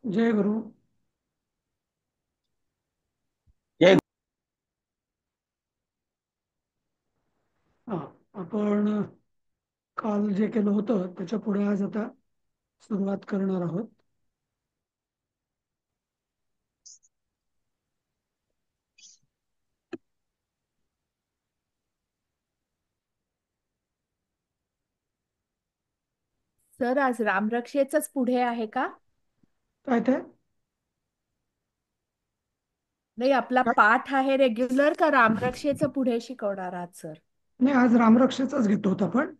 जय गुरु. जय. हा, आपण काल जे केलं होतं त्याच्या पुढे आज आता सुरुवात करणार आहोत. सर, आज रामरक्षेचंच पुढे आहे का? काय ते? नाही, आपला काय? पाठ आहे रेग्युलर का रामरक्षेचं पुढे शिकवणार आहात सर? नाही, आज रामरक्षेचाच घेतो होत आपण.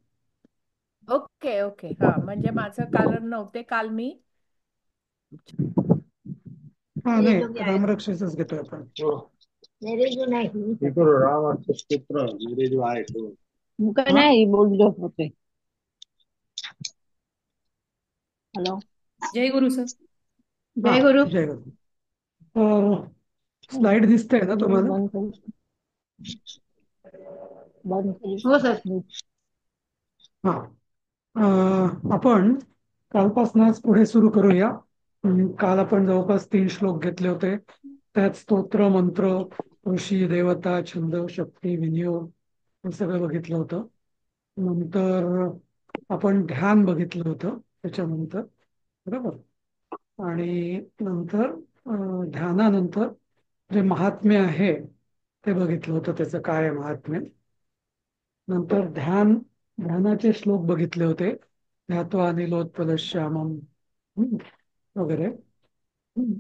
ओके ओके, हा म्हणजे माझं कारण नव्हते काल मी. हा, ये नाही, जो भी आए थे रामरक्षेचाच घेतोय आपण. वो मेरे जो नहीं ये तो राम और पुत्र मेरे जो आए थे मुका हा, नाही बोललो होते. हॅलो. जय गुरु सर. हा, जय गुरु. जय गुरु. स्लाइड दिसते ना तुम्हाला? बंद करू. बंद करू. हो सर. हा. आपण कालपासूनच पुढे सुरू करूया. काल आपण जवळपास 3 श्लोक घेतले होते. त्यात स्तोत्र, मंत्र, ऋषी, देवता, छंद, शक्ती, विनियोग हे सगळं बघितलं होतं. नंतर आपण ध्यान बघितलं होतं त्याच्यानंतर, बरोबर. आणि नंतर ध्यानानंतर जे महात्म्य आहे ते बघितलं होतं, त्याचं काय आहे महात्म्य. नंतर ध्यानाचे श्लोक बघितले होते. ध्यात्वा निलोत्पलश्यामम वगैरे.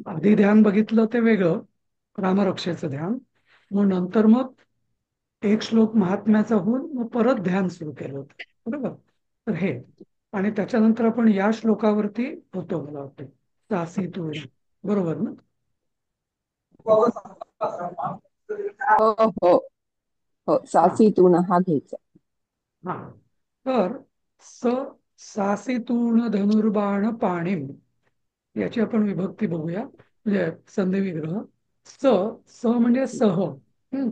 आधी ध्यान बघितलं ते वेगळं, रामरक्षेचं ध्यान. मग नंतर एक श्लोक महात्म्याचा होऊन मग परत ध्यान सुरू केलं होतं, बरोबर. तर हे, आणि त्याच्यानंतर आपण या श्लोकावरती होतो मला वाटतं, सासी तूळ, बरोबर ना? हो हो हो, हा, सासीतून हा घ्यायचा. हा. तर स सासितूर्ण धनुर्बाण पाणिम याची आपण विभक्ती बघूया, म्हणजे संधी विग्रह. स स म्हणजे सह. हम्म,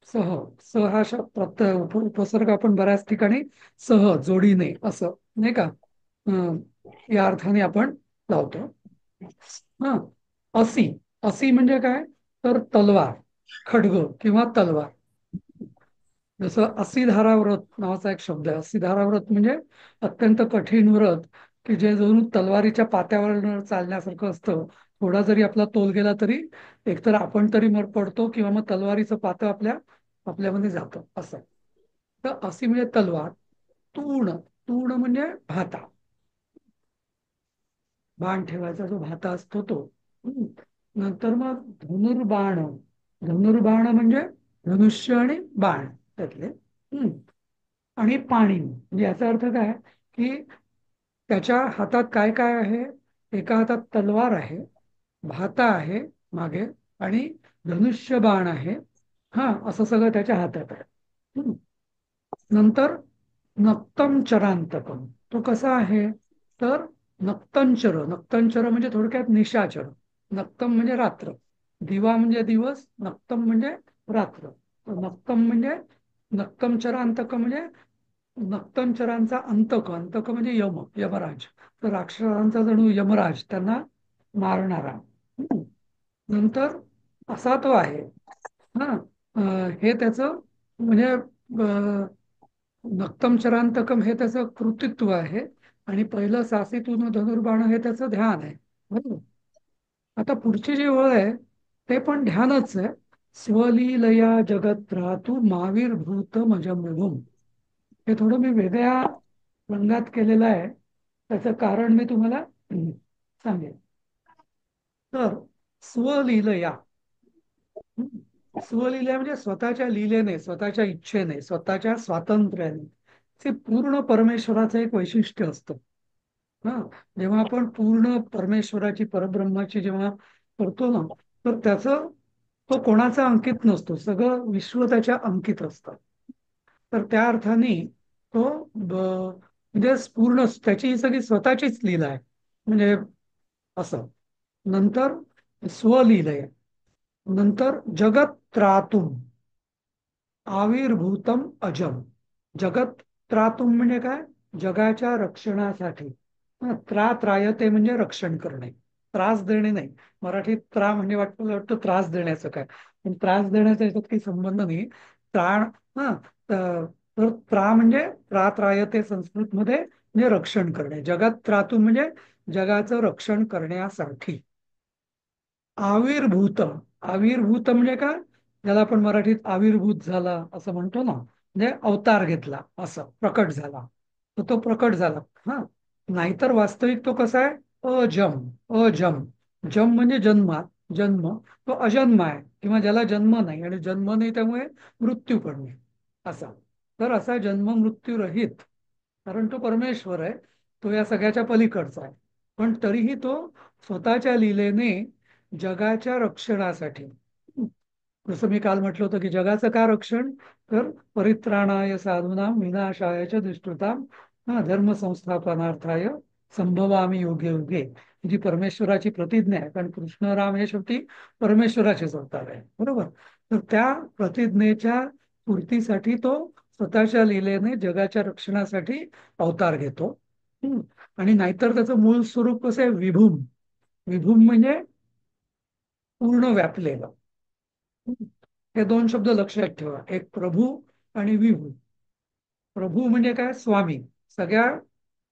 सह. स हा प्रत्यय उपसर्ग आपण बऱ्याच ठिकाणी सह, जोडीने, असं नाही का, अं, या अर्थाने आपण लावतो. हा. असी. असी म्हणजे काय? तर तलवार, खड्ग किंवा तलवार. जसं असीधारा व्रत नावाचा एक शब्द आहे. असीधारा व्रत म्हणजे अत्यंत कठीण व्रत, की जे जणू तलवारीच्या पात्यावर चालण्यासारखं असतं. थोडा जरी आपला तोल गेला तरी एकतर आपण तरी मर पडतो किंवा मग तलवारीचं पातं आपल्यामध्ये जातं, असं. तर असी म्हणजे तलवार. तूण. तूण म्हणजे भाता, बाण ठेवायचा जो भाता असतो तो. हम्म. नंतर मग धनुर्बाण. धनुर्बाण म्हणजे धनुष्य आणि बाण त्यातले. आणि पाणी म्हणजे याचा अर्थ काय, की त्याच्या हातात काय काय आहे. एका हातात तलवार आहे, भाता आहे मागे, आणि धनुष्य बाण आहे. हा, असं सगळं त्याच्या हातात आहे. हम्म. नंतर नक्तम चरांतकम. तो कसा आहे? तर नक्तंचर. नक्तंचर म्हणजे थोडक्यात निशाचर. नक्तम म्हणजे रात्र, दिवा म्हणजे दिवस, नक्तम म्हणजे रात्र. तर नक्तम म्हणजे नक्तम चरांतक म्हणजे नक्तंचरांचा अंतक. अंतक म्हणजे यमराज. तर राक्षसांचा जणू यमराज, त्यांना मारणारा. हम्म. नंतर असा तो आहे. हा. हे त्याचं म्हणजे नक्तम चरांतकम हे त्याचं कृतित्व आहे. आणि पहिलं सासीतून धनुर्बाण हे त्याचं ध्यान आहे, बरोबर. आता पुढची जी ओळ आहे ते पण ध्यानच आहे. स्वलीलया जगत राहतू माविर्भूत मजमृगुम. हे थोडं मी वेगळ्या रंगात केलेलं आहे. त्याचं कारण मी तुम्हाला सांगेन. तर स्वलीलया. स्वलीला म्हणजे स्वतःच्या लीलेने, स्वतःच्या इच्छेने, स्वतःच्या स्वातंत्र्याने. ते पूर्ण परमेश्वराचं एक वैशिष्ट्य असतं. हा. जेव्हा आपण पूर्ण परमेश्वराची, परब्रह्माची जेव्हा करतो ना, तर तो कोणाचा अंकित नसतो, सगळं विश्व त्याच्या अंकित असतं. तर त्या अर्थाने तो म्हणजे पूर्ण त्याची ही सगळी स्वतःचीच लीला आहे, म्हणजे असं. नंतर स्वलीलय. नंतर जगत त्रातुम आविर्भूतम अजम. जगत त्रातुम म्हणजे काय? जगाच्या रक्षणासाठी. त्रायते म्हणजे रक्षण करणे, त्रास देणे नाही. मराठीत म्हणजे वाटतं त्रास देण्याचं काय, पण त्रास देण्याचा याच्यात काही संबंध नाही. त्राण हा तर त्रा म्हणजे त्रायते संस्कृतमध्ये म्हणजे रक्षण करणे. जगात त्रातून म्हणजे जगाचं रक्षण करण्यासाठी. आविर्भूतम, आविर्भूत म्हणजे काय, ज्याला आपण मराठीत आविर्भूत झाला असं म्हणतो ना, म्हणजे अवतार घेतला असं, प्रकट झाला, तर तो प्रकट झाला. हा, नाहीतर वास्तविक तो कसा आहे, अजम. अजम, जम म्हणजे जन्म. तो अजन्म आहे, किंवा ज्याला जन्म नाही, आणि जन्म नाही त्यामुळे मृत्यू पण नाही असा. तर असा जन्म मृत्यू रहित, कारण तो परमेश्वर आहे, तो या सगळ्याच्या पलीकडचा आहे. पण तरीही तो स्वतःच्या लीलेने जगाच्या रक्षणासाठी, जसं मी काल म्हटलं होतं की जगाचं का रक्षण, तर परित्राणाय साधूनां विनाशायाच दुष्कृतां धर्म संस्थापनार्थाय संभवामी युगे युगे, ही जी परमेश्वराची प्रतिज्ञा आहे. कारण कृष्ण राम हे शेवटी परमेश्वराचेच अवतार आहे, बरोबर. तर त्या प्रतिज्ञेच्या पूर्तीसाठी तो स्वतःच्या लीलेने जगाच्या रक्षणासाठी अवतार घेतो. आणि नाहीतर त्याचं मूळ स्वरूप कसं आहे, विभूम. विभूम म्हणजे पूर्ण व्यापलेलं. हे दोन शब्द लक्षात ठेवा, एक प्रभू आणि विभू. प्रभू म्हणजे काय, स्वामी. सगळ्या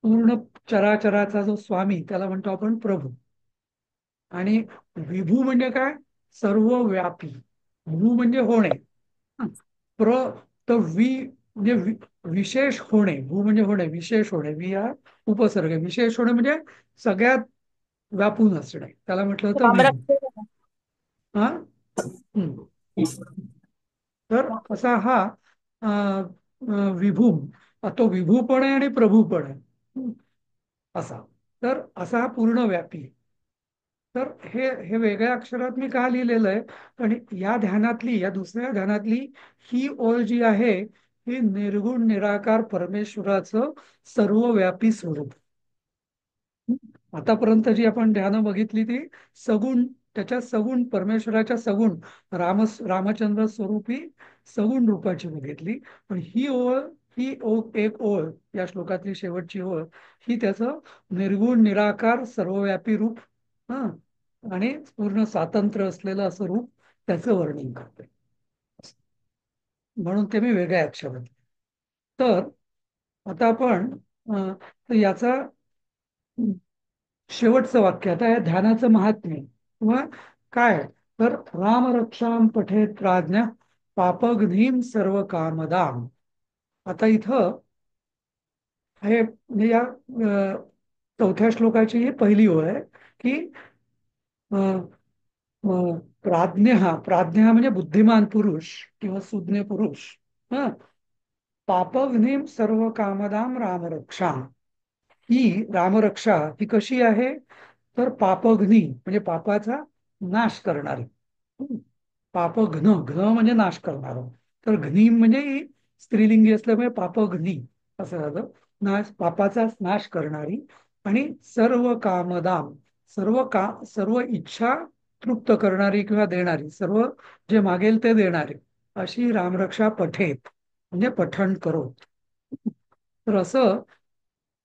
पूर्ण चराचराचा जो स्वामी त्याला म्हणतो आपण प्रभू. आणि विभू म्हणजे काय, सर्वव्यापी. भू म्हणजे होणे. प्र तर वि म्हणजे विशेष होणे. भू म्हणजे होणे, विशेष होणे. वि हा उपसर्ग. विशेष होणे म्हणजे सगळ्यात व्यापून असणे, त्याला म्हटलं होतं विभू. रामरक्षा हा. हम्म. तर असा हा विभू, तो विभू पण आहे आणि प्रभू पण आहे. असा, तर असा हा पूर्ण व्यापी. तर हे हे वेगळ्या अक्षरात मी का लिहिलेलं आहे, आणि या ध्यानातली, या दुसऱ्या ध्यानातली ही ओळ जी आहे, ही निर्गुण निराकार परमेश्वराचं सर्वव्यापी स्वरूप. आतापर्यंत जी आपण ध्यानं बघितली ती सगुण, त्याच्या सगुण परमेश्वराच्या सगुण रामचंद्र स्वरूपी सगुण रूपाची बघितली. पण ही ओळ, एक ओळ, या श्लोकातली शेवटची ओळ, ही त्याचं निर्गुण निराकार सर्वव्यापी रूप, हा, आणि पूर्ण स्वातंत्र्य असलेलं असं रूप त्याचं वर्णन करते. म्हणून ते मी वेगळ्या अक्षरात. तर आता आपण याचा शेवटचं वाक्य, आता या ध्यानाचं महात्म्य किंवा काय, तर रामरक्षाम पठेत प्राज्ञ पापघ्नीम सर्व कामदाम. आता इथं हे म्हणजे या चौथ्या श्लोकाची ही पहिली ओळ आहे की प्राज्ञ म्हणजे बुद्धिमान पुरुष किंवा सुज्ञ पुरुष, हा, पापघ्नीम सर्व कामदाम रामरक्षा. ही रामरक्षा ही कशी आहे, तर पापघ्नी म्हणजे पापाचा नाश करणारी. पापघ्न, घ्न म्हणजे नाश करणार. तर घ्नी म्हणजे ही स्त्रीलिंगी असल्यामुळे पापघ्नी असं झालं. पापाचा नाश करणारी आणि सर्व कामदाम, सर्व इच्छा तृप्त करणारी किंवा देणारी, सर्व जे मागेल ते देणारी अशी रामरक्षा पठेत म्हणजे पठण करो. तर असं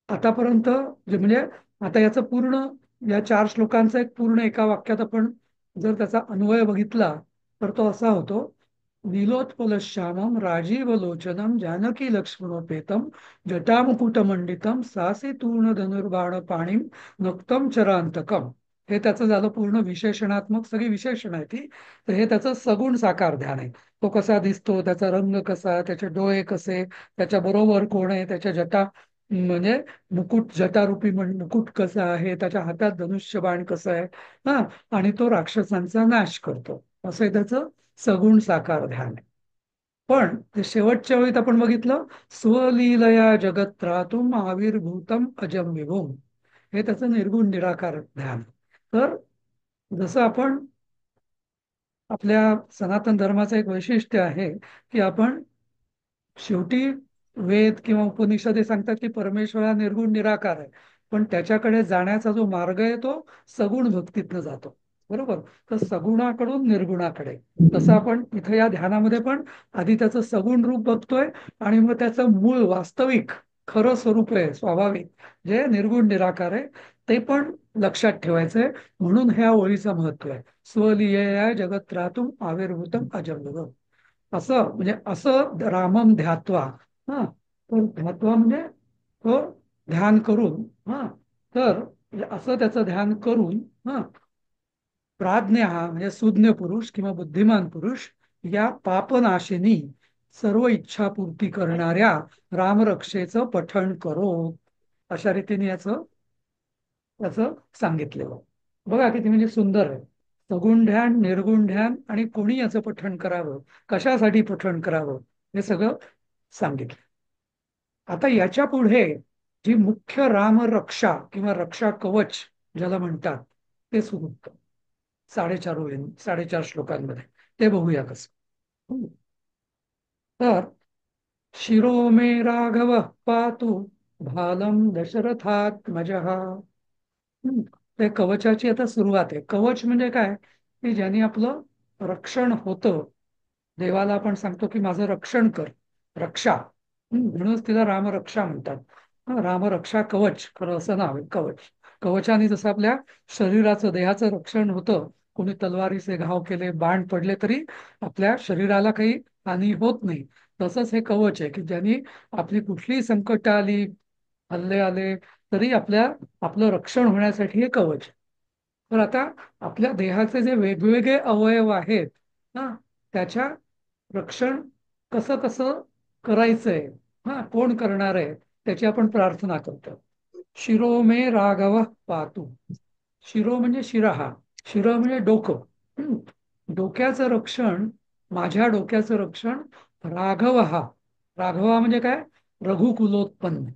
आतापर्यंत म्हणजे आता याचं पूर्ण, या 4 श्लोकांचा एक पूर्ण एका वाक्यात आपण जर त्याचा अन्वय बघितला तर तो असा होतो, नीलोत्पलश्यामम राजीवलोचनम जानकी लक्ष्मणोपेतम जटामुकुटमंडितम सासी तूर्ण धनुर्बाण पाणीम नक्तम चरांतकम. हे त्याचं झालं पूर्ण विशेषणात्मक, सगळी विशेषण आहे ती. तर हे त्याचं सगुण साकार ध्यान आहे. तो कसा दिसतो, त्याचा रंग कसा, त्याचे डोळे कसे, त्याच्या बरोबर कोण आहे, त्याच्या जटा म्हणजे मुकुट, जटारूपी मुकुट कसं आहे, त्याच्या हातात धनुष्यबाण कसं आहे, हा, आणि तो राक्षसांचा नाश करतो, असं त्याचं सगुण साकार ध्यान आहे. पण ते शेवटच्या वेळीत आपण बघितलं, स्वलीलया जगत्रातुम आविर्भूतम अजम विभूम, हे त्याचं निर्गुण निराकार ध्यान. तर जसं आपण आपल्या सनातन धर्माचं एक वैशिष्ट्य आहे की आपण शेवटी वेद किंवा उपनिषद हे सांगतात की परमेश्वर हा निर्गुण निराकार आहे, पण त्याच्याकडे जाण्याचा जो मार्ग आहे तो सगुण भक्तीतनं जातो, बरोबर. तर सगुणाकडून निर्गुणाकडे, तसं आपण इथं या ध्यानामध्ये पण आधी त्याचं सगुण रूप बघतोय, आणि मग त्याचं मूळ वास्तविक खरं स्वरूप आहे स्वाभाविक जे निर्गुण निराकार आहे, ते पण लक्षात ठेवायचंय. म्हणून ह्या ओळीचं महत्व आहे. स्वलीयया जगत्रातुम आविर्भूतम अजं. असं म्हणजे असं रामम ध्यात्वा. हा, तर ध्यात्वा म्हणजे तो ध्यान करून. हा, तर म्हणजे असं त्याचं ध्यान करून. हा, प्राज्ञ हा म्हणजे सुज्ञ पुरुष किंवा बुद्धिमान पुरुष या पापनाशिनी सर्व इच्छापूर्ती करणाऱ्या रामरक्षेचं पठण करो. अशा रीतीने याचं सांगितलेलं. बघा किती म्हणजे सुंदर आहे. सगुण ध्यान, निर्गुण ध्यान आणि कोणी याचं पठण करावं, कशासाठी पठण करावं, हे सगळं सांगितलं. आता याच्या पुढे जी मुख्य रामरक्षा किंवा रक्षा कवच ज्याला म्हणतात ते सुरू होतं. 4.5 श्लोकांमध्ये ते बघूया कसं. तर शिरो मे राघव पातु भालम दशरथात्मजः. ते कवचाची आता सुरुवात आहे. कवच म्हणजे काय, की ज्याने आपलं रक्षण होतं. देवाला आपण सांगतो की माझं रक्षण कर, रक्षा. म्हणूनच तिला रामरक्षा म्हणतात. रामरक्षा कवच, खरं असं नाव आहे कवच. कवचाने जसं आपल्या शरीराचं, देहाचं रक्षण होतं. कोणी तलवारीचे घाव केले, बाण पडले तरी आपल्या शरीराला काही हानी होत नाही. तसंच हे कवच आहे की ज्यांनी आपली कुठलीही संकट आली, हल्ले आले, तरी आपलं रक्षण होण्यासाठी हे कवच. तर आता आपल्या देहाचे जे वेगवेगळे अवयव आहेत ना, त्याच्या रक्षण कसं कसं करायचंय, कोण करणार आहे, त्याची आपण प्रार्थना करतो. शिरो मे राघव पातु. शिरो म्हणजे शिरहा, शिर म्हणजे डोकं. डोक्याचं रक्षण, माझ्या डोक्याचं रक्षण राघव हा. राघवा म्हणजे काय, रघुकुलोत्पन्न.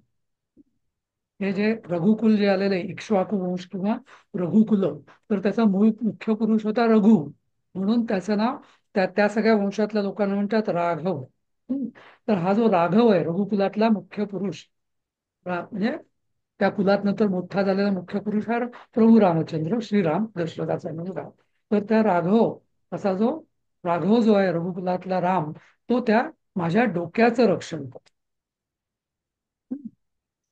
हे जे रघुकुल जे आलेलं आहे, इक्ष्वाकू वंश किंवा रघुकुल, तर त्याचा मूळ मुख्य पुरुष होता रघु. म्हणून त्याचं नाव त्या सगळ्या वंशातल्या लोकांना म्हणतात राघव. तर हा जो राघव आहे, रघुकुलातला मुख्य पुरुष, म्हणजे त्या कुलात नंतर मोठा झालेला मुख्य पुरुष हा प्रभू रामचंद्र, श्रीराम, दशरथाचा मुलगा. तर त्या राघव जो आहे रघुकुलातला राम, तो त्या माझ्या डोक्याचं रक्षण करतो.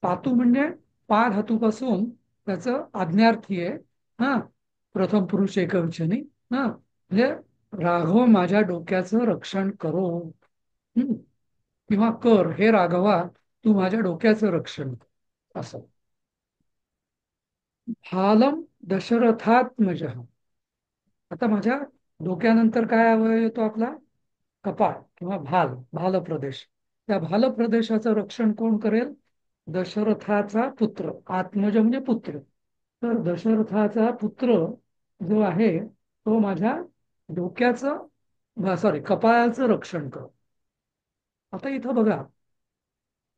पातू म्हणजे पा धातूपासून त्याचं आज्ञार्थी आहे. हा, प्रथम पुरुष एकवचनी. हा, म्हणजे राघव माझ्या डोक्याचं रक्षण करो. किंवा कर, हे राघवा तू माझ्या डोक्याचं रक्षण कर, असं. भालम दशरथात्मज. आता माझ्या डोक्यानंतर काय अवयव येतो आपला, कपाळ किंवा भाल प्रदेश. त्या भाल प्रदेशाचं रक्षण कोण करेल, दशरथाचा पुत्र. आत्मज म्हणजे पुत्र. तर दशरथाचा पुत्र जो आहे तो माझ्या डोक्याचं, कपाळाचं रक्षण कर. आता इथं बघा,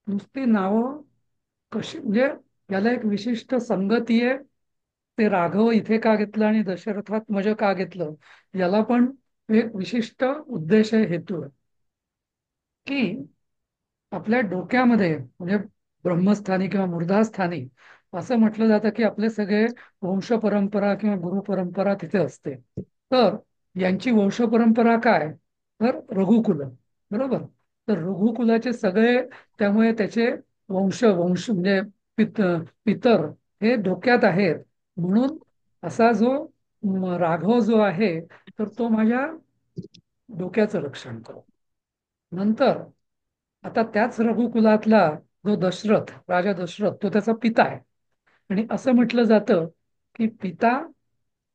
नुसती नावं कशी, म्हणजे याला एक विशिष्ट संगती आहे. ते राघव इथे का घेतलं आणि दशरथात्मज का घेतलं, याला पण एक विशिष्ट उद्देश आहे, हेतू आहे. की आपल्या डोक्यामध्ये म्हणजे ब्रह्मस्थानी किंवा मूर्धास्थानी असं म्हटलं जातं की आपले सगळे वंश परंपरा किंवा गुरु परंपरा तिथे असते. तर यांची वंश परंपरा काय, तर रघुकुल, बरोबर. तर रघुकुलाचे सगळे, त्यामुळे त्याचे वंश वंश म्हणजे पितर हे डोक्यात आहेत. म्हणून असा जो राघव जो आहे, तर तो माझ्या डोक्याचं रक्षण करतो. नंतर आता त्याच रघुकुलातला जो दशरथ, राजा दशरथ, तो त्याचा पिता आहे. आणि असं म्हटलं जातं की पिता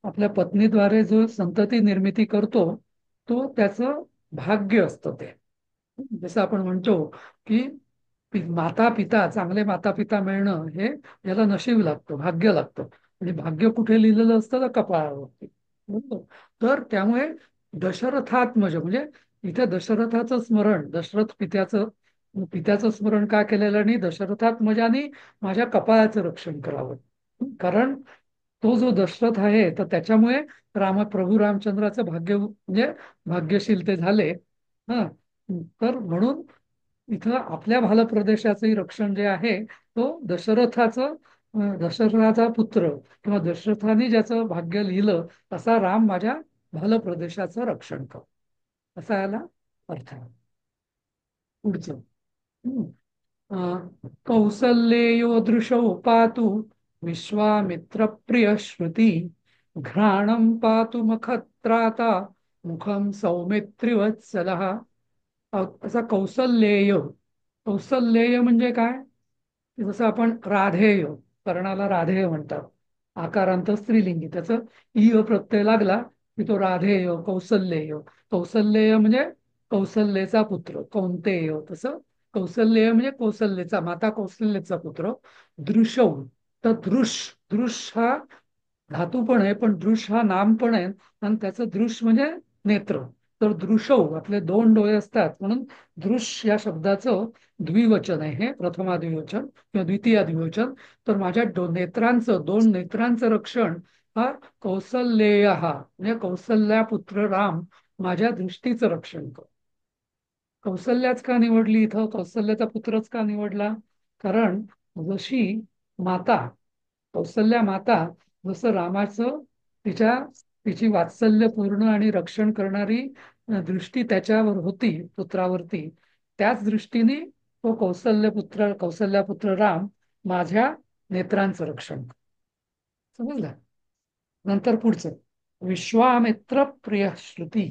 आपल्या पत्नीद्वारे जो संतती निर्मिती करतो, तो त्याचं भाग्य असतं. ते जसं आपण म्हणतो की माता पिता, चांगले माता पिता मिळणं हे याला नशीब लागतं, भाग्य लागतं. आणि भाग्य कुठे लिहिलेलं असतं, तर कपाळावरती, बरोबर. तर त्यामुळे दशरथात्मज म्हणजे इथे दशरथाचं स्मरण, दशरथ पित्याचं स्मरण का केलेलं नाही, दशरथात्मजाने माझ्या कपाळाचं रक्षण करावं. कारण तो जो दशरथ आहे, तर त्याच्यामुळे प्रभू रामचंद्राचं भाग्य म्हणजे भाग्यशील ते झाले. हा, तर म्हणून इथं आपल्या भाल प्रदेशाचंही रक्षण जे आहे, तो दशरथाचा पुत्र किंवा दशरथाने ज्याचं भाग्य लिहिलं, तसा राम माझ्या भाल प्रदेशाचं रक्षण कर, असा याला अर्थ आहे. पुढचं, कौसल्येयो दृशो पातु विश्वामित्र प्रिय श्रुती घ्राणं पातु मखत्राता मुखम सौमित्रिवत्सलः. असा कौसल्येय. कौसल्येय म्हणजे काय? जसं आपण राधेय, कर्णाला राधेय म्हणतात, आकारांत स्त्रीलिंगी, त्याचं इ प्रत्यय लागला की तो राधेय, कौसल्येय. कौसल्येय म्हणजे कौसल्येचा पुत्र, कौंतेय. तसं कौसल्येय म्हणजे कौसल्येचा, माता कौसल्येचा पुत्र. दृशौ. तर दृश हा धातू पण आहे, पण दृश हा नाम पण आहे, आणि त्याचं दृश म्हणजे नेत्र. तर दृशौ, आपले दोन डोळे असतात म्हणून दृश या शब्दाचं द्विवचन आहे, हे प्रथमा द्विवचन किंवा द्वितीय द्विवचन. तर माझ्या नेत्रांचं, दोन नेत्रांचं रक्षण हा कौसल्येय, हा म्हणजे कौसल्यापुत्र राम माझ्या दृष्टीचं रक्षण कर. कौसल्याच का निवडली इथं? कौसल्याचा पुत्रच का निवडला? कारण जशी माता, कौसल्या माता, जसं रामाचं तिची वात्सल्यपूर्ण आणि रक्षण करणारी दृष्टी त्याच्यावर होती, पुत्रावरती, त्याच दृष्टीने तो कौसल्यापुत्र राम माझ्या नेत्रांचं रक्षण कर. समजलं? नंतर पुढचं, विश्वामित्र प्रिय श्रुती.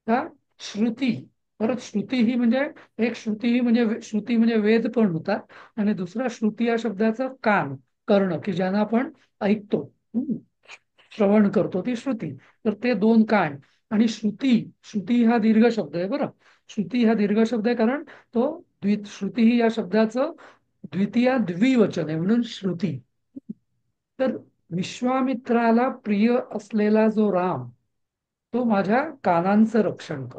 का श्रुती? परत श्रुती ही म्हणजे, एक श्रुती ही म्हणजे श्रुती म्हणजे वेद पण होतात, आणि दुसरा श्रुती या शब्दाचा कान, कर्ण, की ज्यांना आपण ऐकतो, श्रवण करतो, ती श्रुती. तर ते दोन कान. आणि श्रुती, श्रुती हा दीर्घ शब्द आहे बरं. श्रुती हा दीर्घ शब्द आहे कारण तो श्रुती ही या शब्दाचं द्वितीय द्विवचन आहे म्हणून श्रुती. तर विश्वामित्राला प्रिय असलेला जो राम, तो माझ्या कानांचं रक्षण कर.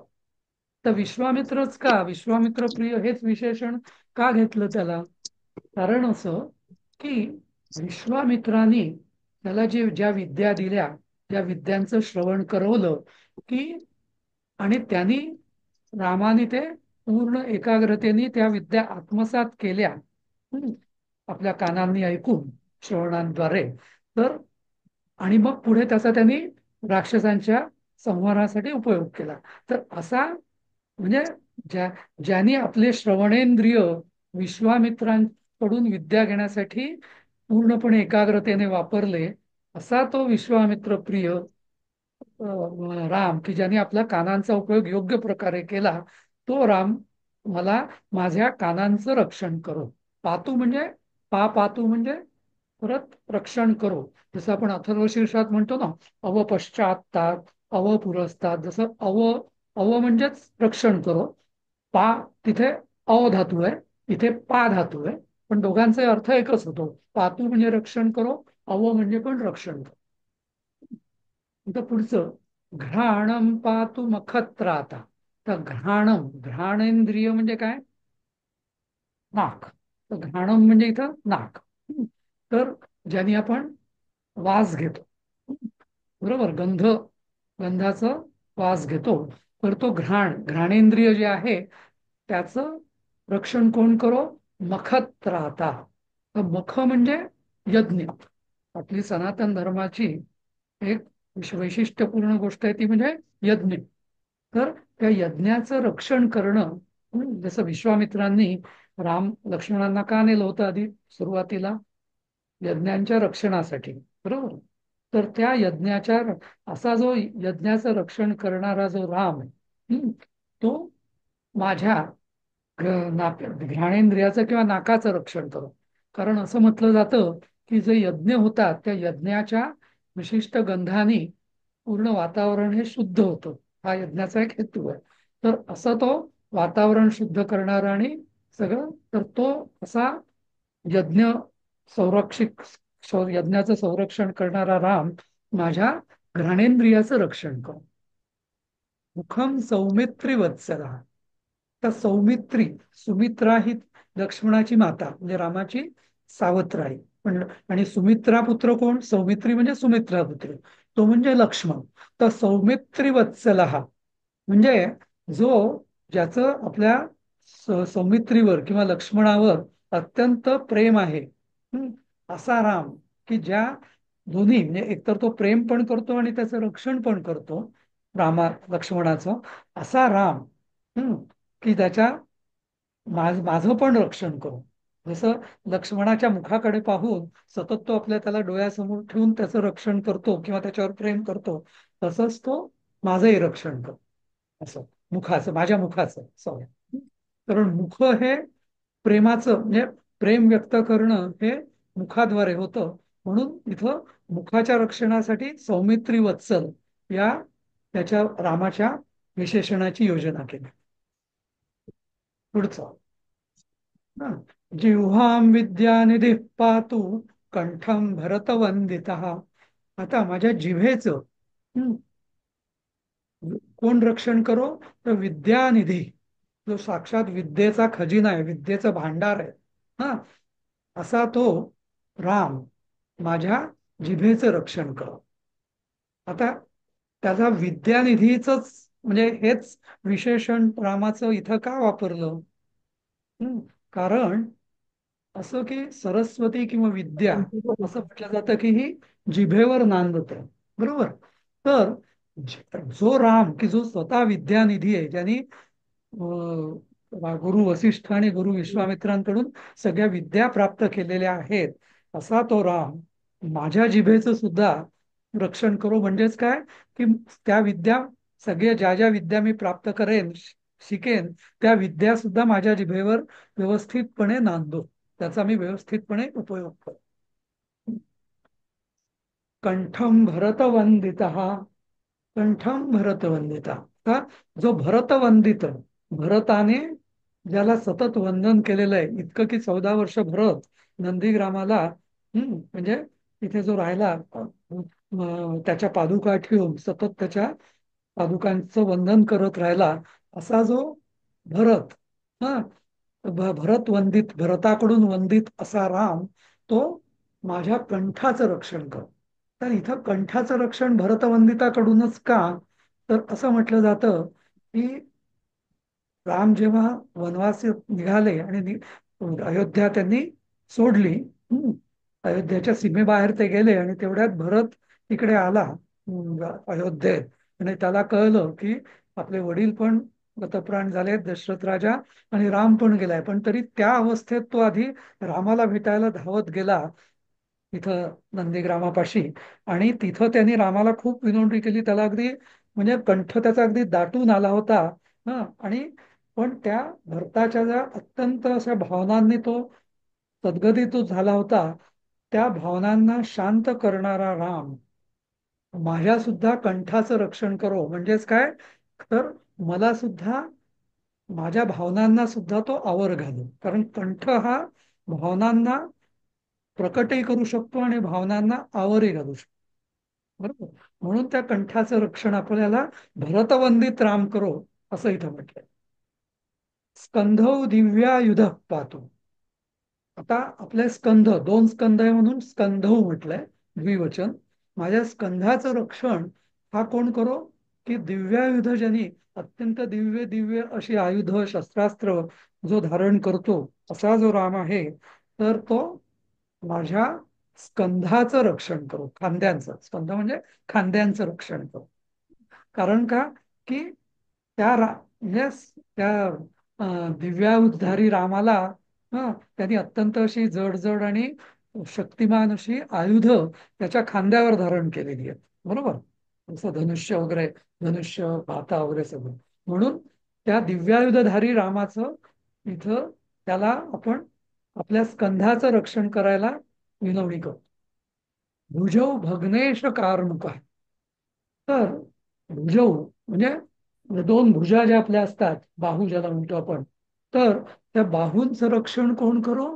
तर विश्वामित्रच का? विश्वामित्र प्रिय हेच विशेषण का घेतलं त्याला? कारण असं की विश्वामित्राने त्याला ज्या विद्या दिल्या, त्या विद्यांचं श्रवण करवलं की, आणि त्यांनी, रामाने ते पूर्ण एकाग्रतेने त्या विद्या आत्मसात केल्या, आपल्या कानांनी ऐकून, श्रवणांद्वारे. तर आणि मग पुढे त्याचा त्यांनी राक्षसांच्या संहारासाठी उपयोग केला. तर असा म्हणजे ज्यांनी आपले श्रवणेंद्रिय विश्वामित्रांकडून विद्या घेण्यासाठी पूर्णपणे एकाग्रतेने वापरले, असा तो विश्वामित्र प्रिय राम, की ज्याने आपल्या कानांचा उपयोग योग्य प्रकारे केला, तो राम मला माझ्या कानांचं रक्षण करो. पातू म्हणजे पातू म्हणजे परत रक्षण करो. जसं आपण अथर्वशीर्षात म्हणतो ना, अव पश्चात्तात, अव पुरस्तात. जसं अव म्हणजेच रक्षण करो, पा तिथे अ धातू आहे, इथे पा धातू आहे, पण दोघांचा अर्थ एकच होतो. पातू म्हणजे रक्षण करो, अव म्हणजे पण रक्षण करो. आता पुढचं, घ्राणम पातु मखत्राता. तर घ्राणेंद्रिय म्हणजे काय? नाक. तर घ्राणम म्हणजे इथं नाक. तर ज्याने आपण वास घेतो, बरोबर, गंधाचं वास घेतो, तर तो घ्राणेंद्रिय जे आहे त्याचं रक्षण कोण करो? मखत्राता. तर मख म्हणजे यज्ञ. आपली सनातन धर्माची एक वैशिष्ट्यपूर्ण गोष्ट आहे ती म्हणजे यज्ञ. तर त्या यज्ञाचं रक्षण करणं, जसं विश्वामित्रांनी राम लक्ष्मणांना का नेलं होतं आधी सुरुवातीला? यज्ञांच्या रक्षणासाठी, बरोबर. तर त्या असा जो यज्ञाचं रक्षण करणारा जो राम आहे, तो माझ्या घ्राणेंद्रियाचं किंवा नाकाचं रक्षण करो. कारण असं म्हटलं जातं की जे यज्ञ होतात त्या यज्ञाच्या विशिष्ट गंधाने पूर्ण वातावरण हे शुद्ध होतं. हा यज्ञाचा एक हेतू आहे. तर असं तो वातावरण शुद्ध करणारा आणि सगळं, तर तो असा यज्ञ संरक्षित यज्ञाचं संरक्षण करणारा राम माझ्या घ्राणेंद्रियाचं रक्षण कर. मुखम सौमित्री वत्सला. तर सौमित्री, सुमित्रा ही लक्ष्मणाची माता म्हणजे रामाची सावत्र आई. पण आणि सुमित्रा पुत्र कोण? सौमित्री म्हणजे सुमित्रा पुत्र, तो म्हणजे लक्ष्मण. तर सौमित्री वत्सला म्हणजे जो, ज्याचं आपल्या सौमित्रीवर किंवा लक्ष्मणावर अत्यंत प्रेम आहे, असा राम, की ज्या दोन्ही म्हणजे एकतर तो प्रेम पण करतो आणि त्याचं रक्षण पण करतो, लक्ष्मणाचं, असा राम, की त्याच्या माझं पण रक्षण करो. जसं लक्ष्मणाच्या मुखाकडे पाहून सतत तो आपल्या त्याला डोळ्यासमोर ठेवून त्याचं रक्षण करतो किंवा त्याच्यावर प्रेम करतो, तसंच तो माझंही रक्षण करतो. असं मुखाचं, माझ्या मुखाचं, सॉरी. कारण मुख हे प्रेमाचं म्हणजे प्रेम व्यक्त करणं हे मुखाद्वारे होतं. म्हणून इथं मुखाच्या रक्षणासाठी सौमित्री वत्सल या त्याच्या रामाच्या विशेषणाची योजना केली. पुढचं जिह्वां विद्यानिधी पातु कंठम भरतवंदितः. आता माझ्या जिव्हेचं कोण रक्षण करो, तर विद्यानिधी, जो साक्षात विद्येचा खजिना आहे, विद्येचं भांडार आहे, हा, असा तो राम माझ्या जिभेचं रक्षण करो. आता त्याचा विद्यानिधीच म्हणजे हेच विशेषण रामाचं इथं का वापरलं? कारण असं की सरस्वती किंवा विद्या असं म्हटलं जातं की ही जिभेवर नांदते, बरोबर. तर जो राम की जो स्वतः विद्यानिधी आहे, ज्यांनी गुरु वसिष्ठ आणि गुरु विश्वामित्रांकडून सगळ्या विद्या प्राप्त केलेल्या आहेत, असा तो राम माझ्या जिभेचं सुद्धा रक्षण करो. म्हणजेच काय की त्या विद्या, सगळ्या ज्या ज्या विद्या मी प्राप्त करेन, शिकेन, त्या विद्या सुद्धा माझ्या जिभेवर व्यवस्थितपणे नांदो, त्याचा मी व्यवस्थितपणे उपयोग करतो. कंठम भरतवंदिता, कंठम भरतवंदिता. का जो भरतवंदित, भरताने ज्याला सतत वंदन केलेलं आहे, इतकं की 14 वर्ष भरत नंदीग्रामाला म्हणजे तिथे जो राहिला, त्याच्या पादुका ठेवून सतत त्याच्या पादुकांचं वंदन करत राहिला, असा जो भरत, हा, भरत वंदित, भरताकडून वंदित असा राम, तो माझ्या कंठाचं रक्षण करतो. तर इथं कंठाचं रक्षण भरतवंदिताकडूनच का, तर असं म्हटलं जातं की राम जेव्हा वनवासी निघाले आणि अयोध्या त्यांनी सोडली, अयोध्येच्या सीमेबाहेर ते गेले आणि तेवढ्यात भरत तिकडे आला अयोध्येत, आणि त्याला कळलं की आपले वडील पण गतप्राण झाले, दशरथ राजा, आणि राम पण गेलाय. पण तरी त्या अवस्थेत तो आधी रामाला भेटायला धावत गेला तिथं नंदीग्रामापाशी, आणि तिथं त्यांनी रामाला खूप विनवणी केली. त्याला अगदी म्हणजे कंठ त्याचा अगदी दाटून आला होता. हा, आणि पण त्या भरताच्या ज्या अत्यंत अशा भावनांनी तो सद्गदित झाला होता, त्या भावनांना शांत करणारा राम माझ्या सुद्धा कंठाचं रक्षण करो. म्हणजेच काय, तर मला सुद्धा माझ्या भावनांना सुद्धा तो आवर घालो. कारण कंठ हा भावनांना प्रकटही करू शकतो आणि भावनांना आवरही घालू शकतो, बरोबर. म्हणून त्या कंठाचं रक्षण आपल्याला भरतवंदित राम करो असं इथं म्हटलंय. स्कंधौ दिव्यायुध पाहतो. आता आपले स्कंध, 2 स्कंध आहे म्हणून स्कंधौ म्हटलंय, द्विवचन. माझ्या स्कंधाचं रक्षण हा कोण करो, की दिव्यायुध, ज्यांनी अत्यंत दिव्य दिव्य अशी आयुध शस्त्रास्त्र जो धारण करतो, असा जो राम आहे, तर तो माझ्या स्कंधाचं रक्षण करो. खांद्यांचं, स्कंध म्हणजे खांद्यांचं रक्षण करो. कारण का, की म्हणजे त्या दिव्याउद्धारी रामाला त्यांनी अत्यंत अशी जड आणि शक्तिमान अशी आयुध त्याच्या खांद्यावर धारण केलेली आहेत, बरोबर. जसं धनुष्य वगैरे, धनुष्य, भाता वगैरे सगळं. म्हणून त्या दिव्यायुधधारी रामाचं इथं त्याला आपण आपल्या स्कंधाचं रक्षण करायला विनवणी करतो. भुजौ भग्नेश कार्मुक. तर भुजौ म्हणजे 2 भुजा ज्या आपल्या असतात, बाहू ज्याला म्हणतो आपण, तर त्या बाहूंचं रक्षण कोण करो,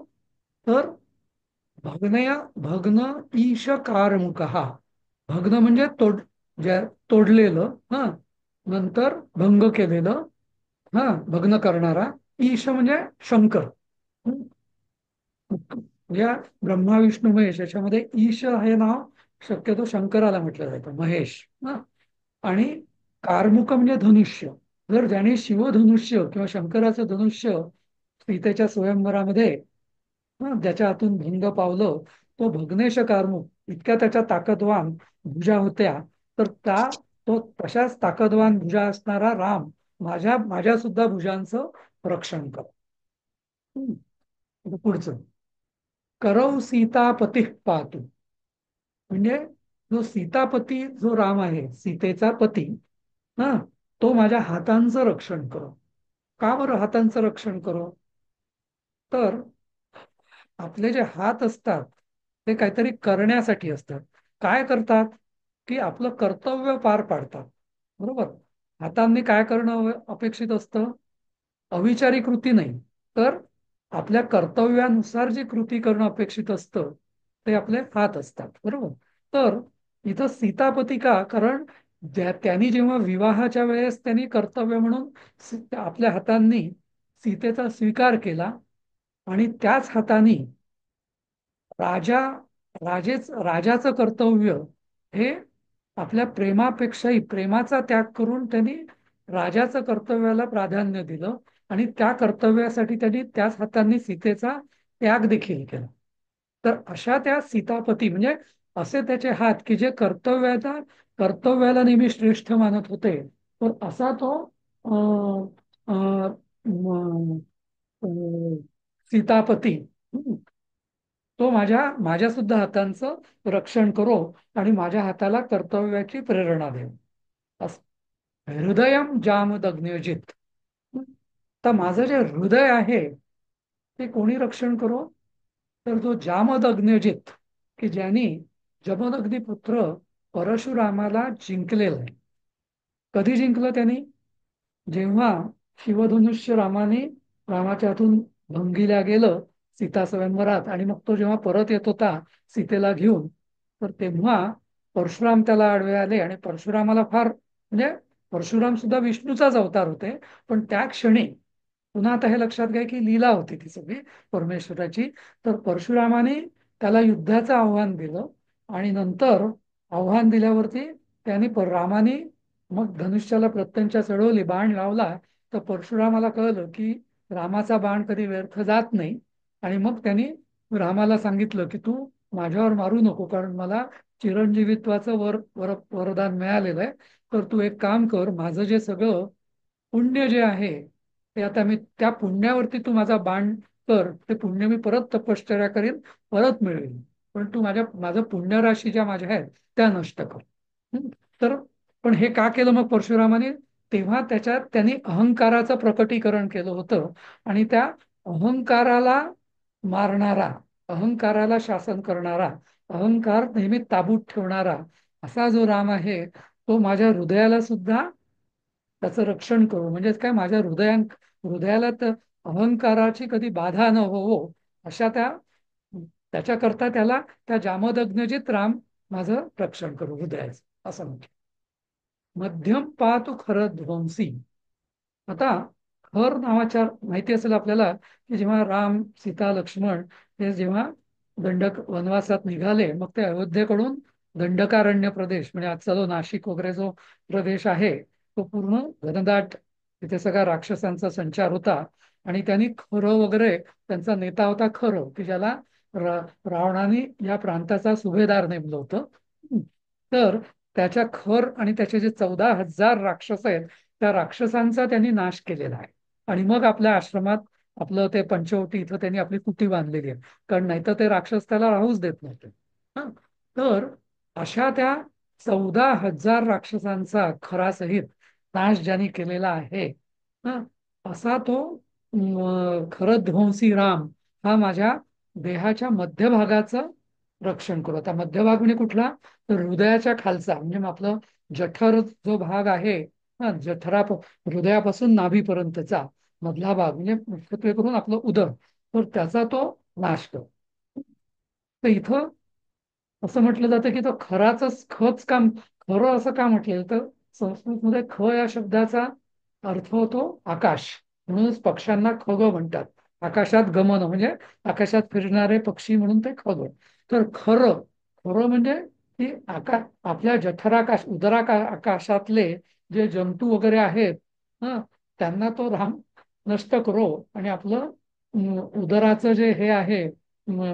तर भग्न ईश कारमुक. भग्न म्हणजे तोडलेलं, हा, नंतर भंग केलेलं, हा, भग्न करणारा. ईश म्हणजे शंकर. या ब्रह्मा विष्णू महेश याच्यामध्ये ईश हे नाव शक्यतो शंकराला म्हटलं जातं, महेश. आणि कार्मुक म्हणजे धनुष्य. जर ज्याने शिवधनुष्य किंवा शंकराचं धनुष्य सीतेच्या स्वयंवरामध्ये ज्याच्या हातून भंग पावलं, तो भग्नेश कार्मुक. इतक्या त्याच्या ताकदवान भुजा होत्या, तर तो तशाच ताकदवान भुजा असणारा राम माझ्या सुद्धा भुजांचं रक्षण कर. पुढचं करौ सीतापती पाहतो, म्हणजे जो सीतापती जो राम आहे, सीतेचा पती, हा, तो माझ्या हातांचं रक्षण करो. का बरं हातांचं रक्षण करो? तर आपले जे हात असतात ते काहीतरी करण्यासाठी असतात. काय करतात? की आपलं कर्तव्य पार पाडतात. बरोबर. हातांनी काय करणं अपेक्षित असतं? अविचारी कृती नाही, तर आपल्या कर्तव्यानुसार जी कृती करणं अपेक्षित असतं ते आपले हात असतात. बरोबर. तर इथं सीतापती का? कारण त्यांनी जेव्हा विवाहाच्या वेळेस त्यांनी कर्तव्य म्हणून आपल्या हातांनी सीतेचा स्वीकार केला आणि त्याच हाताने राजा राजाचं कर्तव्य हे आपल्या प्रेमापेक्षाही प्रेमाचा त्याग करून त्यांनी राजाचं कर्तव्याला प्राधान्य दिलं आणि त्या कर्तव्यासाठी त्यांनी त्याच हातांनी सीतेचा त्याग देखील केला. तर अशा त्या सीतापती म्हणजे असे त्याचे हात की जे कर्तव्याला नेहमी श्रेष्ठ मानत होते. तर असा तो अं, अं, म- अं, सीतापती, तो माझ्या सुद्धा हातांचं रक्षण करो आणि माझ्या हाताला कर्तव्याची प्रेरणा देव. हृदयम जामदग्न्यजित. तर माझं जे हृदय आहे ते कोणी रक्षण करो? तर जो जामदग्न्यजित, की ज्यांनी जमदग्नी पुत्र परशुरामाला जिंकलेला आहे. कधी जिंकलं त्यांनी? जेव्हा शिवधनुष्य रामाच्या हातून भंगीला गेलं सीता स्वयंवरात, आणि मग तो जेव्हा परत येत होता सीतेला घेऊन, तर तेव्हा परशुराम त्याला आडवे आले आणि परशुरामाला फार, म्हणजे परशुराम सुद्धा विष्णूचाच अवतार होते, पण त्या क्षणी पुन्हा आता हे लक्षात घ्या की लीला होती ती सगळी परमेश्वराची. तर परशुरामाने त्याला युद्धाचं आव्हान दिलं आणि नंतर आव्हान दिल्यावरती रामाने मग धनुष्याला प्रत्यंचा चढवली, बाण लावला. तर परशुरामाला कळलं की रामाचा बाण कधी व्यर्थ जात नाही, आणि मग त्यांनी रामाला सांगितलं की तू माझ्यावर मारू नको, कारण मला चिरंजीवित्वाचं वरदान मिळालेलं आहे. तर तू एक काम कर, माझं जे सगळं पुण्य जे आहे ते आता मी त्या पुण्यावरती तू माझा बाण कर, ते पुण्य मी परत तपश्चर्या करीन, परत मिळवेन, पण तू माझं पुण्यराशी ज्या माझ्या आहेत त्या नष्ट कर. तर पण हे का केलं मग परशुरामाने? तेव्हा त्यांनी अहंकाराचं प्रकटीकरण केलं होतं, आणि त्या अहंकाराला मारणारा, अहंकाराला शासन करणारा, अहंकार नेहमी ताबूत ठेवणारा असा जो राम आहे, तो माझ्या हृदयाला सुद्धा त्याचं रक्षण करू. म्हणजे काय, माझ्या हृदयाला तर अहंकाराची कधी बाधा न हो, अशा त्याच्याकरता त्याला त्या जामदग्नजित राम माझं रक्षण करू हृदयाचं, असं म्हणजे. मध्यम पाहतो खरं ध्वंसी. आता खर नावाच्या माहिती असेल आपल्याला की जेव्हा राम सीता लक्ष्मण हे जेव्हा वनवासात निघाले, मग ते अयोध्येकडून दंडकारण्य प्रदेश म्हणजे आजचा जो नाशिक वगैरे जो प्रदेश आहे तो पूर्ण घनदाट, तिथे सगळा राक्षसांचा संचार होता. आणि त्यांनी खरं वगैरे, त्यांचा नेता होता खरं, की ज्याला रावणाने या प्रांताचा सुभेदार नेमलं होतं. तर त्याच्या खर आणि त्याचे जे 14,000 राक्षस आहेत त्या राक्षसांचा त्यांनी नाश केलेला आहे. आणि मग आपल्या आश्रमात आपलं ते पंचवटी इथं त्यांनी आपली कुटी बांधलेली आहे, कारण नाहीतर ते राक्षस त्याला राहूच देत नव्हते. हं. तर अशा त्या 14,000 राक्षसांचा खरासहित नाश ज्यांनी केलेला आहे, हं, असा तो खरध्वंसी राम हा माझ्या देहाच्या मध्यभागाचं रक्षण करू. आता मध्यभाग म्हणजे कुठला? तर हृदयाच्या खालचा, म्हणजे मग आपलं जठर जो भाग आहे, हा, हृदयापासून नाभीपर्यंतचा मधला भाग, म्हणजे मुख्यत्वे करून आपलं उदर, तर त्याचा तो नाश कर. तर इथं असं म्हटलं जातं की तो खच काम, खरं असं का म्हटलेलं? तर संस्कृतमध्ये ख या शब्दाचा अर्थ होतो आकाश, म्हणूनच पक्ष्यांना खग म्हणतात. आकाशात गमन म्हणजे आकाशात फिरणारे पक्षी, म्हणून ते खग. तर खरं, खरं म्हणजे की आपल्या जठराकाश, आकाशातले जे जंतू वगैरे आहेत, हं, त्यांना तो राम नष्ट करो, आणि आपलं उदराचं जे हे आहे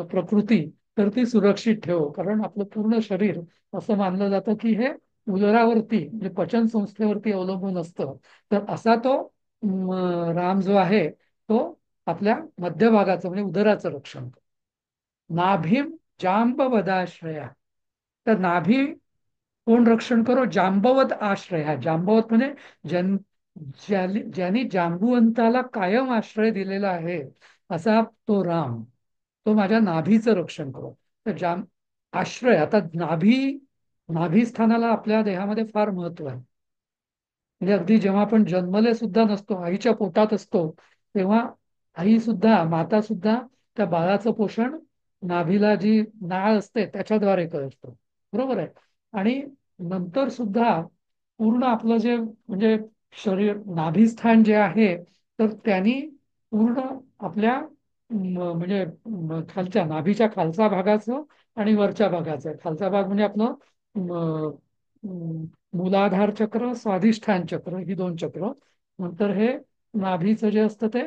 प्रकृती, तर ती सुरक्षित ठेव. कारण आपलं पूर्ण शरीर असं मानलं जातं की हे उदरावरती म्हणजे पचन संस्थेवरती अवलंबून असतं. तर असा तो राम जो आहे तो आपल्या मध्यभागाचं म्हणजे उदराचं रक्षण करतो. नाभीम जांबवद आश्रया. तर नाभी कोण रक्षण करो? जांबवत आश्रय. जांबवत म्हणजे ज्यांनी जांबुवंताला कायम आश्रय दिलेला आहे असा तो राम, तो माझ्या नाभीचं रक्षण करो. तर आश्रय, आता नाभी स्थानाला आपल्या देहामध्ये फार महत्व आहे. म्हणजे अगदी जेव्हा आपण जन्मले सुद्धा नसतो, आईच्या पोटात असतो, तेव्हा आई सुद्धा, माता सुद्धा त्या बाळाचं पोषण नाभीला जी नाळ असते त्याच्याद्वारे करत असतो. बरोबर आहे. आणि नंतर सुद्धा पूर्ण आपलं जे म्हणजे शरीर नाभिस्थान जे आहे, तर त्यांनी पूर्ण आपल्या म्हणजे खालच्या नाभीच्या खालच्या भागाचं आणि वरच्या भागाचं, खालचा भाग म्हणजे आपलं मूलाधार चक्र, स्वाधिष्ठान चक्र, ही दोन चक्र. नंतर हे नाभीचं जे असतं ते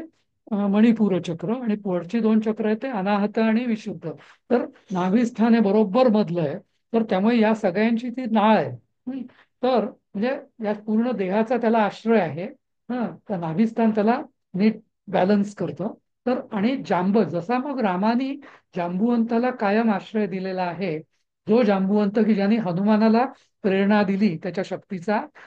मणिपूर चक्र, आणि पुढची दोन चक्र आहेत ते अनाहत आणि विशुद्ध. तर नाभिस्थान हे बरोबर मधलं आहे. तर त्यामुळे या सगळ्यांची ती नाळ आहे. तर म्हणजे या पूर्ण देहाचा त्याला आश्रय आहे. तर नाभिस्थान त्याला नीट बॅलन्स करतं. तर आणि जसा मग रामाने जांबुवंताला कायम आश्रय दिलेला आहे, जो जांबुवंत की ज्याने हनुमानाला प्रेरणा दिली त्याच्या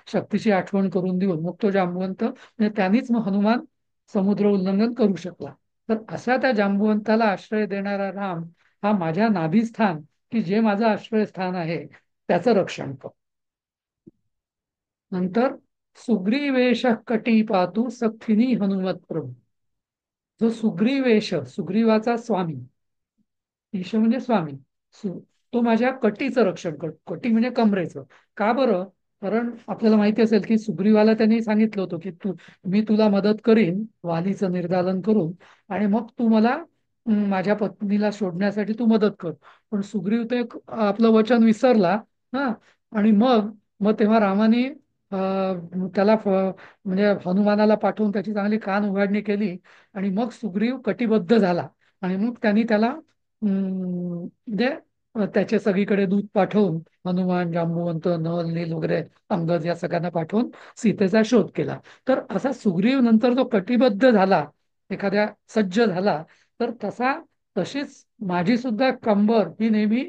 शक्तीची आठवण करून देऊन, मग तो जांबुवंत म्हणजे त्यांनीच मग हनुमान समुद्र उल्लंघन करू शकला. तर अशा त्या जांबुवंताला आश्रय देणारा राम हा माझ्या नाभिस्थान, की जे माझं आश्रयस्थान आहे, त्याचं रक्षण करतो. नंतर सुग्रीवेश कटी पातू सखिनी हनुमत प्रभू. जो सुग्रीवेश, सुग्रीवाचा स्वामी, ईश म्हणजे स्वामी, तो माझ्या कटीचं रक्षण करतो. कटी म्हणजे कमरेचं. का बरं? कारण आपल्याला माहिती असेल की सुग्रीवाला त्यांनी सांगितलं होतं की मी तुला मदत करीन वालीचं निर्दालन करून, आणि मग तू मला माझ्या पत्नीला शोधण्यासाठी तू मदत कर. पण सुग्रीव ते आपलं वचन विसरला. हा. आणि मग मग तेव्हा रामाने त्याला म्हणजे हनुमानाला पाठवून त्याची चांगली कान उघाडणी केली, आणि मग सुग्रीव कटिबद्ध झाला. आणि मग त्यांनी त्याला म्हणजे त्याचे सगळीकडे दूत पाठवून हनुमान, जांबुवंत, नल, नील वगैरे अंगद या सगळ्यांना पाठवून सीतेचा शोध केला. तर असा सुग्रीव नंतर जो कटिबद्ध झाला, एखाद्या सज्ज झाला, तर तशीच माझी सुद्धा कंबर ही नेहमी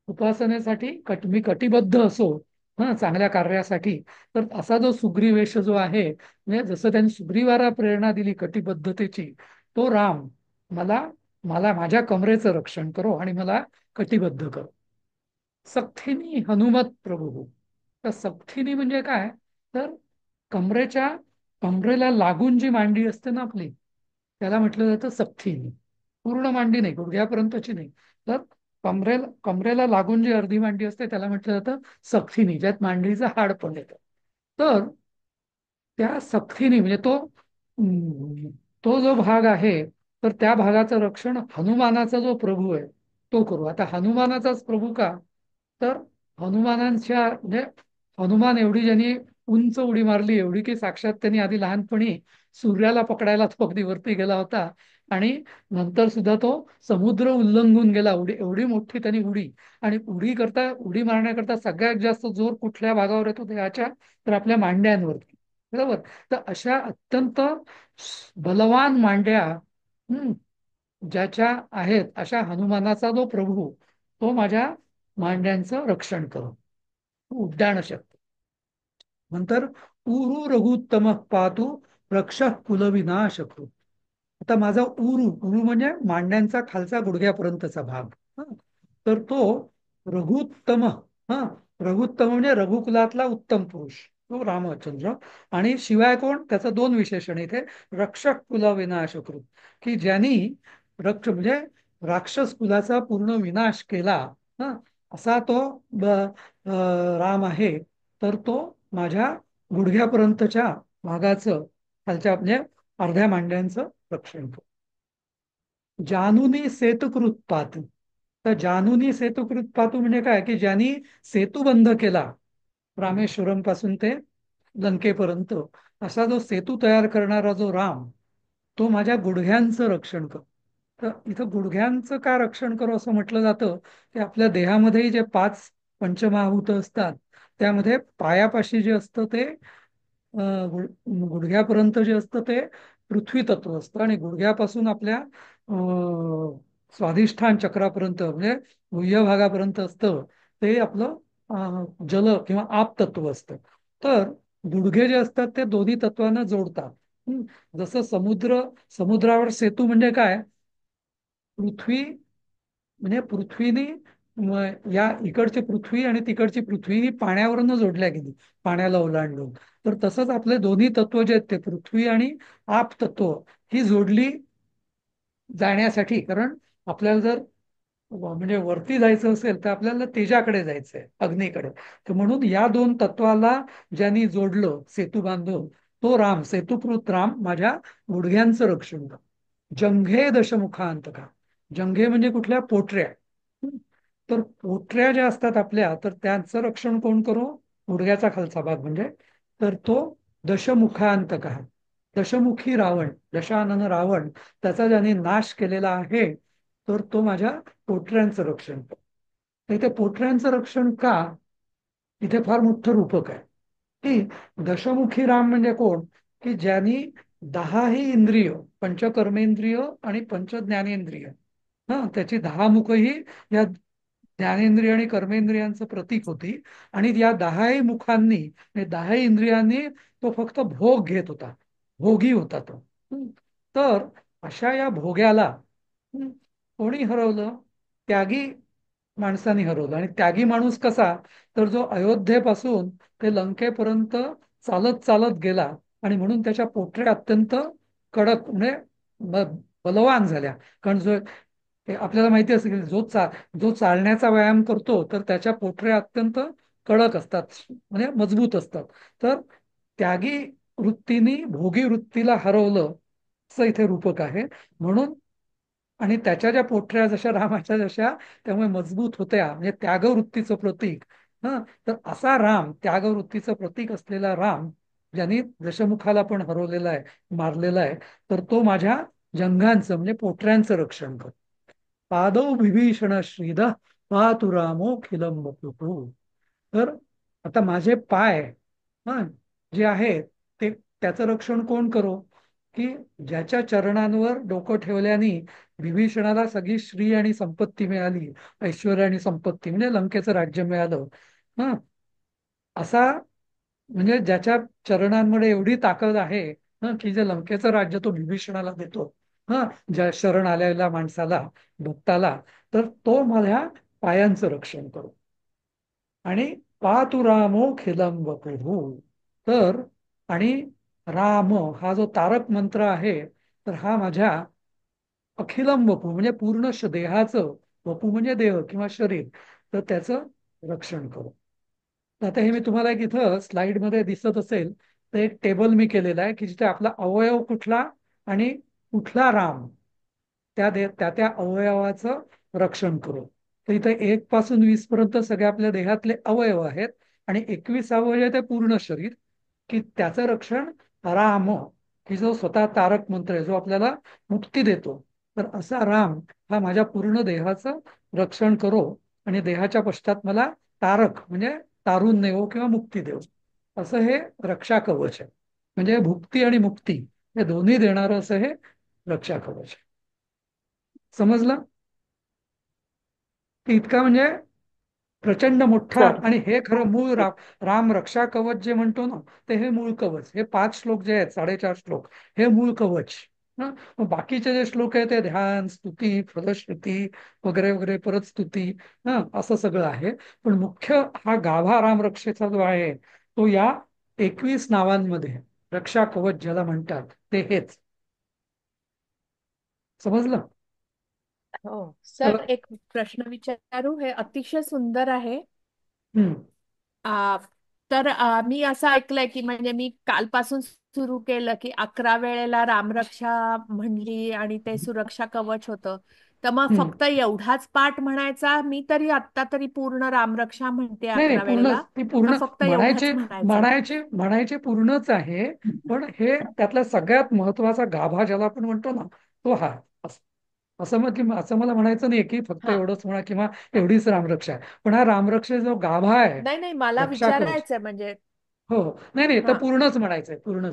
उपासनेसाठी मी कटिबद्ध असो, चांगल्या कार्यासाठी. तर असा जो सुग्रीवेश जो आहे, म्हणजे जसं त्यांनी सुग्रीवाला प्रेरणा दिली कटिबद्धतेची, तो राम मला मला माझ्या कमरेचं रक्षण करो आणि मला कटिबद्ध करो. सक्थिनी हनुमत प्रभू. तर सक्थिनी म्हणजे काय? तर कमरेला लागून जी मांडी असते ना आपली, त्याला म्हटलं जातं सक्थिनी. पूर्ण मांडी नाही, गुडघ्यापर्यंतची नाही, तर कमरेला लागून जी अर्धी मांडी असते त्याला म्हटलं जातं सक्थिनी, ज्यात मांडीचं हाड पण येतं. तर त्या सक्तीने म्हणजे तो जो भाग आहे, तर त्या भागाचं रक्षण हनुमानाचा जो प्रभू आहे तो करू. आता हनुमानाचाच प्रभू का? तर हनुमानांच्या म्हणजे हनुमान एवढी ज्यांनी उंच उडी मारली, एवढी की साक्षात त्यांनी आधी लहानपणी सूर्याला पकडायला तो अगदी वरती गेला होता, आणि नंतर सुद्धा तो समुद्र उल्लंघून गेला. एवढी मोठी त्यांनी उडी. आणि उडी मारण्याकरता सगळ्यात जास्त जोर कुठल्या भागावर येतो देहाच्या? तर आपल्या मांड्यांवरती. बरोबर. तर अशा अत्यंत बलवान मांड्या ज्याच्या आहेत, अशा हनुमानाचा जो प्रभू, तो माझ्या मांड्यांचं रक्षण करो. उड्डाण शक्ती. नंतर उरु रघुत्तम पातू रक्ष कुलविनाश कृत. आता माझा उरु म्हणजे मांड्यांचा खालचा गुडघ्यापर्यंतचा भाग. तर तो रघुत्तम, हा, रघुत्तम म्हणजे रघुकुलातला उत्तम पुरुष, तो रामचंद्र. आणि शिवाय कोण? त्याचं दोन विशेषण इथे: रक्षक कुल विनाशकृत, की ज्यांनी म्हणजे राक्षस कुलाचा पूर्ण विनाश केला, हा, असा तो राम आहे. तर तो माझ्या गुडघ्यापर्यंतच्या भागाचं, खालच्या म्हणजे अर्ध्या मांड्यांचं रक्षण करतो. जानुनी सेतुकृत पातू. तर जानुनी सेतुकृत पातू म्हणजे काय? की ज्यांनी सेतू बंद केला रामेश्वरम पासून ते लंकेपर्यंत, असा जो सेतू तयार करणारा जो राम, तो माझ्या गुडघ्यांचं रक्षण करतो. तर इथं गुडघ्यांचं का रक्षण करू असं म्हटलं जातं, की आपल्या देहामध्ये जे 5 पंचमहाभूत असतात, त्यामध्ये पायापाशी जे असतं ते गुडघ्यापर्यंत जे असतं ते पृथ्वी तत्व असतं आणि गुडघ्यापासून आपल्या स्वाधिष्ठान चक्रापर्यंत म्हणजे गुह्य भागापर्यंत असतं ते आपलं जल किंवा आप तत्व असतं. तर गुडघे जे असतात ते दोन्ही तत्वांना जोडतात. जसं समुद्रावर सेतू म्हणजे काय, पृथ्वी म्हणजे पृथ्वीने या इकडची पृथ्वी आणि तिकडची पृथ्वी ही पाण्यावरून जोडल्या गेली, पाण्याला ओलांडून. तर तसंच आपले दोन्ही तत्व जे आहेत ते पृथ्वी आणि आप तत्व ही जोडली जाण्यासाठी, कारण आपल्याला जर म्हणजे वरती जायचं असेल तर आपल्याला तेजाकडे जायचंय, अग्नीकडे. तर म्हणून या दोन तत्वाला ज्यांनी जोडलं सेतू बांधून, तो राम, सेतुकृत राम माझ्या गुडघ्यांचं रक्षण कर. जंघे दशमुखांतका. जंघे म्हणजे कुठल्या, पोटऱ्या. हं. तर पोटऱ्या ज्या असतात आपल्या, तर त्यांचं रक्षण कोण करू, गुडघ्याचा खालचा भाग म्हणजे. तर तो दशमुखांतका, दशमुखी रावण, दशानन रावण, त्याचा ज्याने नाश केलेला आहे, तर तो माझ्या पोटऱ्यांचं रक्षण करतो. तर इथे पोटऱ्यांचं रक्षण का, इथे फार मोठं रूपक आहे की दशमुखी राम म्हणजे कोण, की ज्यांनी 10ही इंद्रिय, पंचकर्मेंद्रिय आणि पंच ज्ञानेंद्रिय, त्याची 10 मुखही या ज्ञानेंद्रिय आणि कर्मेंद्रियांचं प्रतीक होती. आणि या 10ही मुखांनी, 10ही इंद्रियांनी तो फक्त भोग घेत होता, भोगी होता तो. तर अशा या भोग्याला कोणी हरवलं, त्यागी माणसाने हरवलं. आणि त्यागी माणूस कसा, तर जो अयोध्येपासून ते लंकेपर्यंत चालत चालत गेला आणि म्हणून त्याच्या पोटऱ्या अत्यंत कडक म्हणजे बलवान झाल्या. कारण आपल्याला माहिती असेल की जो चालण्याचा व्यायाम करतो तर त्याच्या पोटऱ्या अत्यंत कडक असतात, म्हणजे मजबूत असतात. तर त्यागी वृत्तीने भोगी वृत्तीला हरवलं, असं इथे रूपक आहे. म्हणून आणि त्याच्या ज्या पोटऱ्या जशा रामाच्या जशा त्यामुळे मजबूत होत्या, म्हणजे त्यागवृत्तीचं प्रतीक. तर असा राम, त्यागवृत्तीचं प्रतीक असलेला राम, ज्यांनी दशमुखाला पण हरवलेला आहे, मारलेला आहे, तर तो माझ्या जंघांचं म्हणजे पोटऱ्यांचं रक्षण करतो. पादौ विभीषण श्रीद पातु रामोखिलम वपुः. तर आता माझे पाय जे आहेत ते, त्याचं रक्षण कोण करो, की ज्याच्या चरणांवर डोकं ठेवल्याने विभीषणाला सगळी श्री आणि संपत्ती मिळाली, ऐश्वर्य आणि संपत्ती म्हणजे लंकेचं राज्य मिळालं. हं असा म्हणजे ज्याच्या चरणांमध्ये एवढी ताकद आहे, की जे लंकेचं राज्य तो विभीषणाला देतो, ज्या शरण आलेल्या माणसाला, भक्ताला, तर तो माझ्या पायांचं रक्षण करो. आणि पातु रामो खिलम वपुः. तर आणि राम हा जो तारक मंत्र आहे, तर हा माझ्या अखिलम वपू म्हणजे पूर्ण देहाचं, वपू म्हणजे देह किंवा शरीर, तर त्याचं रक्षण करू. आता हे मी तुम्हाला एक इथं स्लाइडमध्ये दिसत असेल, तर एक टेबल मी केलेला आहे की जिथे आपला अवयव कुठला आणि कुठला राम, त्या त्या अवयवाचं रक्षण करू. तर इथे 1 पासून 20 पर्यंत सगळे आपल्या देहातले अवयव आहेत आणि 21 जे ते पूर्ण शरीर, की त्याचं रक्षण राम, की जो स्वतः तारक मंत्र आहे, जो आपल्याला मुक्ती देतो. तर असा राम हा माझ्या पूर्ण देहाचं रक्षण करो आणि देहाच्या पश्चात मला तारक म्हणजे तारून देवो किंवा मुक्ती देव, असं हे रक्षा कवच आहे. म्हणजे भुक्ती आणि मुक्ती हे दोन्ही देणारं असं हे रक्षा कवच आहे. समजलं की इतका म्हणजे प्रचंड मोठा. सर आणि हे खरं मूळ राम रक्षा कवच जे म्हणतो ना, ते हे मूळ कवच. हे 5 श्लोक जे आहेत, 4.5 श्लोक, हे मूळ कवच. मग बाकीचे जे श्लोक आहेत ते ध्यान, स्तुती, फलश्रुती वगैरे वगैरे, परत स्तुती, असं सगळं आहे. पण मुख्य हा गाभा राम रक्षेचा जो आहे, तो या 21 नावांमध्ये रक्षा कवच ज्याला म्हणतात ते हेच. समजलं. हो तर सर, एक प्रश्न विचारू, हे अतिशय सुंदर आहे. हम्म आ, तर मी असं ऐकलंय की म्हणजे मी कालपासून सुरू केलं की 11 वेळेला रामरक्षा म्हणली आणि ते सुरक्षा कवच होतं. तर मग हम्म फक्त एवढाच पाठ म्हणायचा? मी तरी आत्ता तरी पूर्ण रामरक्षा म्हणते नाही नाही, 11 वेळेला. पूर्णच ती का पूर्ण फक्त एवढंच म्हणायचे, म्हणायचं? म्हणायचे पूर्णच आहे. पण हे त्यातला सगळ्यात महत्वाचा गाभा ज्याला आपण म्हणतो ना, तो हा. असं असं मला म्हणायचं नाही की फक्त हा. एवढंच म्हणा किंवा एवढीच रामरक्षा आहे. पण हा रामरक्षेचा जो गाभा आहे, नाही नाही, मला रक्षा कवच. विचारायचंय म्हणजे. हो हो. नाही नाही, तर हा. पूर्णच म्हणायचंय, पूर्णच.